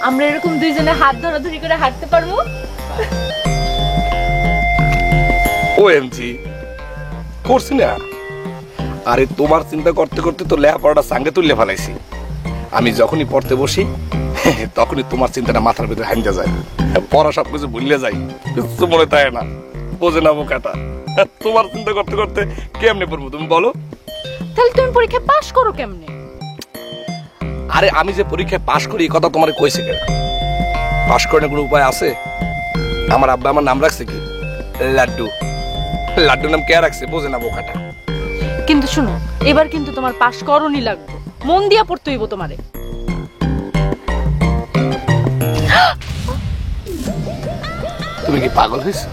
আমরা এরকম দুইজনে হাত ধরাধরি করে হাঁটতে পারবো। ওএমজি করছি না। আরে তোমার চিন্তা করতে করতে তো লেখাপড়াটা সাঙ্গে তুললে ফেলাইছি। আমি যখনই পড়তে বসি তখনই তোমার চিন্তাটা মাথার ভিতরে হাইন্দা যায়, পড়া সবকিছু ভুলে যাই, কিছু মনে থাকে না, বোঝে না বোকাটা। তোমার চিন্তা করতে করতে কেমনে পড়বো তুমি বলো? তাহলে তুমি পরীক্ষা পাশ করো কেমনে? আরে আমি যে পরীক্ষায় পাশ করি এই কথা তোমার কইছে কেন? পাশ করার কোনো উপায় আছে? আমার আব্বা আমার নাম রাখছে কি? লাড্ডু। লাড্ডু নাম কে রাখছে বোঝে না বোকাটা। কিন্তু শুনো, এবার কিন্তু তোমার পাশ করণই লাগবে, মন দিয়া পড়তে হইব তোমারে। তুমি কি পাগল হয়েছো?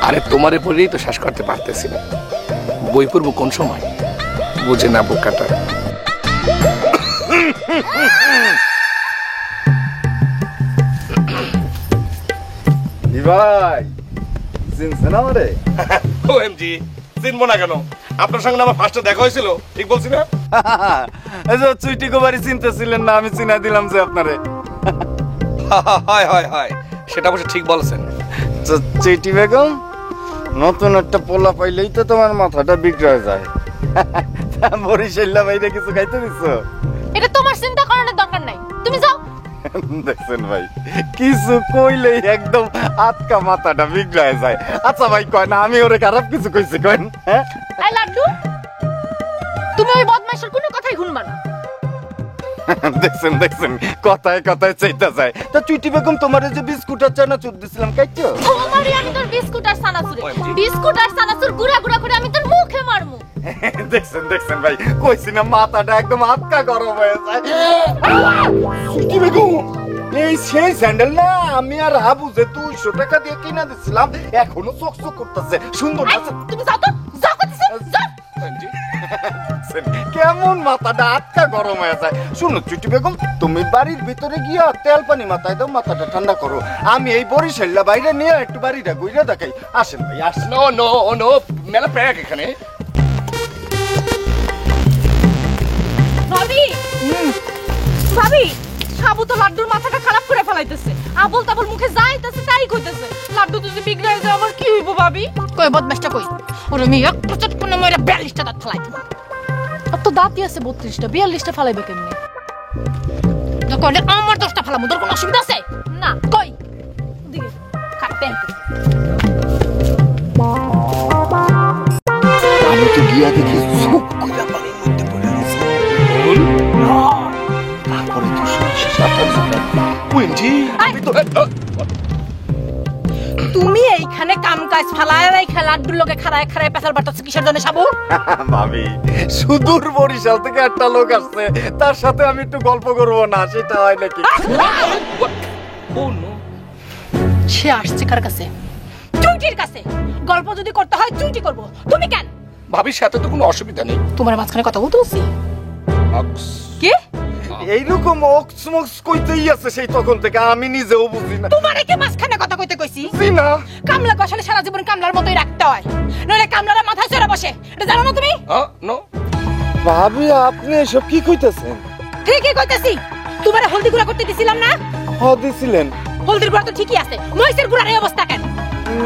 আরে তোমারে পড়েই তো শ্বাস করতে পারতেছি না, বই পড়বো কোন সময়, বুঝে না বোকাটা। ভাই চিনছেন আমারে? ওএমজি চিনবো না কেন? আপনার সঙ্গে আমার ফার্স্টে দেখা হয়েছিল, ঠিক বলছি না? এই যে চুইটি গোবারি চিনতেছিলেন না, আমি চিনা দিলাম যে আপনারে। হয় হয় হয়, সেটা অবশ্য ঠিক বলছেন। চুইটি বেগম, নতুন একটা পোলা পাইলেই তো তোমার মাথাটা বিগড়ে যায়। বরিশাল্লা বাইরে কিছু খাইতে দিছো? এটা তোমার চিন্তা করানোর দরকার নাই, তুমি যাও। দেখছেন ভাই, কিছু কইলেই একদম আটকা মাথাটা বিগড়ে যায়। আচ্ছা ভাই কয় না আমি ওরে খারাপ কিছু কইছি কইন? হ্যাঁ এই লাড্ডু, তুমি ওই বদমাইশের কোনো কথাই শুনবা না। দেখছেন দেখছেন, কথায় কথায় চাইতে যায়। তা চুইটি বেগম তোমার যে বিস্কুট আর চানাচুর দিছিলাম খাইছো? তোমারই আমি তোর বিস্কুট আর সানাসুর, বিস্কুট আর সানাসুর গুড়া গুড়া করে আমি তোর মুখে মারমু। দেখছেন দেখছেন ভাই, কইছি না মাথাটা একদম আটকা গরম হয়ে যায়। চুইটি বেগম, এই সেই স্যান্ডেল না আমি আর হাবু যে 200 টাকা দিয়ে কিনা দিছিলাম, এখনো চকচক করতেছে, সুন্দর আছে। তুমি যাও তো, যাও করতেছি, যাও। কেমন মাথাটা আটকা গরম হয়ে যায়। শুনো চুটি বেগম, তুমি বাড়ির ভিতরে গিয়া তেল পানি মাথায় দাও, মাথাটা ঠান্ডা করো। আমি এই বরিশাল্লা বাইরে নিয়ে একটু বাড়িটা ঘুরে দেখাই। আসেন ভাই আসেন। নো নো নো, মেলা প্যাক এখানে। ভাবি ভাবি, সাবু তো লাড্ডুর মাথাটা খারাপ করে ফেলাইতেছে, আবল তাবল মুখে যাইতেছে তাই কইতেছে। লাড্ডু তুই বিগড়ে যায় আমার কি হইব ভাবি? কই বদমাশটা কই? ওরে মি এক পচট কোনে মইরা 42টা দাঁত ফেলাই দিবা। আর তো দাঁতই আছে 32টা, 42টা ফেলাইবে কেমনে? যখন আমার 10টা ফেলামু, তোর কোনো অসুবিধা আছে? না কই দিকে খাটতে। আমি তো গিয়া দেখি চুপ কইরা পানির মধ্যে পড়ে গেছে। তারপরে তো ওএমজি আমি তো তুমি এইখানে কাম কাজ ফালায় রাইখা লাড্ডুর লগে খাড়ায় খাড়ায় পেছাল বাটাচ্ছে কিসের জন্য সাবু? ভাবি, সুদূর বরিশাল থেকে একটা লোক আসছে, তার সাথে আমি একটু গল্প করবো না, সেটা হয় নাকি? ও নো, সে আসছে কার কাছে? চুইটির কাছে। গল্প যদি করতে হয় চুইটি করব, তুমি কেন? ভাবির সাথে তো কোনো অসুবিধা নেই। তোমার মাঝখানে কথা বলতেছি কি? এইরকম অক্সমক্স কইতেই আছে সেই তখন থেকে, আমি নিজেও বুঝি না। তোমারে কি মাঝখানে কথা কইতে কইছি? বুঝি না। কামলা কষালে সারা জীবন কামলার মতোই রাখতে হয়, নইলে কামলারা মাথায় চড়ে বসে, এটা জানো না তুমি? নো ভাবি, আপনি এসব কি কইতেছেন? ঠিকই কইতেছি। তোমারে হলদি গুঁড়া করতে দিছিলাম না? দিছিলেন। হলদির গুঁড়া তো ঠিকই আছে, মহিষের গুঁড়ার এই অবস্থা কেন?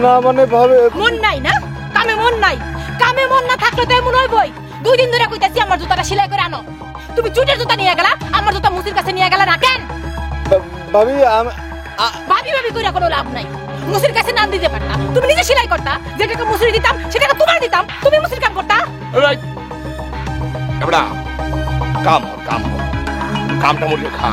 না মানে ভাবে মন নাই না? কামে মন নাই। কামে মন না থাকলে তো এমন হইবই। 2 দিন ধরে কইতাছি আমার জুতাটা সেলাই করে আনো, তুমি চুটের জুতা নিয়ে গেলা, আমার জুতা মুসির কাছে নিয়ে গেলা না কেন? ভাবি ভাবি ভাবি কইরা কোনো লাভ নাই। মুসির কাছে নাম দিতে পারতা, তুমি নিজে সেলাই করতা, যেটাকে মুসির দিতাম সেটাকে তোমার দিতাম, তুমি মুসির কাম করতা। রাইট এবড়া কাম কামটা মুড়িয়ে খা।